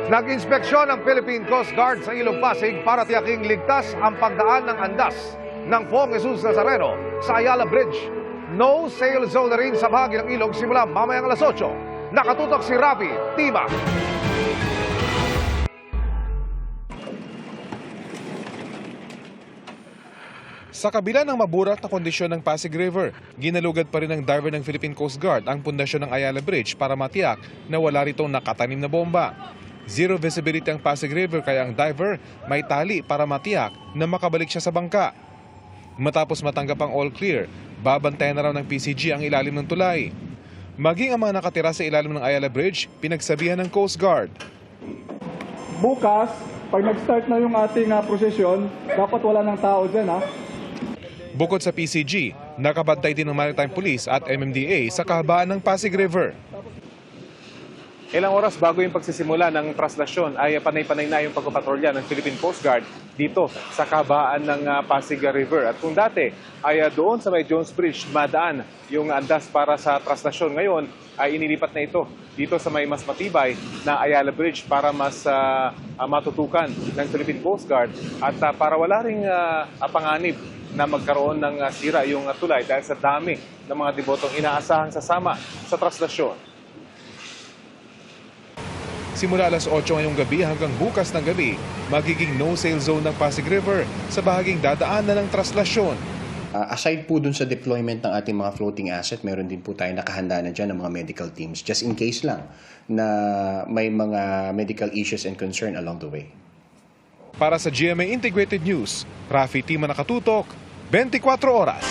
Nag-inspeksyon ang Philippine Coast Guard sa Ilog Pasig para tiyaking ligtas ang pagdaan ng andas ng Poong Jesus Nazareno sa Ayala Bridge. No sail zone na rin sa bahagi ng ilog simula mamayang alas 8. Nakatutok si Rafi Tima. Sa kabila ng maburat na kondisyon ng Pasig River, ginalugad pa rin ng diver ng Philippine Coast Guard ang pundasyon ng Ayala Bridge para matiyak na wala ritong nakatanim na bomba. Zero visibility ang Pasig River kaya ang diver may tali para matiyak na makabalik siya sa bangka. Matapos matanggap ang all clear, babantayan na raw ng PCG ang ilalim ng tulay. Maging ang mga nakatira sa ilalim ng Ayala Bridge, pinagsabihan ng Coast Guard. Bukas, pag nag-start na yung ating prosesyon, dapat wala ng tao dyan ha. Bukod sa PCG, nakabantay din ng Maritime Police at MMDA sa kahabaan ng Pasig River. Ilang oras bago yung pagsisimula ng traslasyon ay panay-panay na yung pagpapatrolya ng Philippine Coast Guard dito sa kahabaan ng Pasig River. At kung dati ay doon sa may Jones Bridge madaan yung andas para sa traslasyon, ngayon ay inilipat na ito dito sa may mas matibay na Ayala Bridge para mas matutukan ng Philippine Coast Guard at para wala ring panganib na magkaroon ng sira yung tulay dahil sa dami ng mga debotong inaasahang sasama sa traslasyon. Simula alas 8 ngayong gabi hanggang bukas ng gabi, magiging no-sail zone ng Pasig River sa bahaging dadaanan ng traslasyon. Aside po dun sa deployment ng ating mga floating asset, meron din po tayo nakahanda na dyan ng mga medical teams just in case lang na may mga medical issues and concern along the way. Para sa GMA Integrated News, Rafi Tima, nakatutok, 24 oras.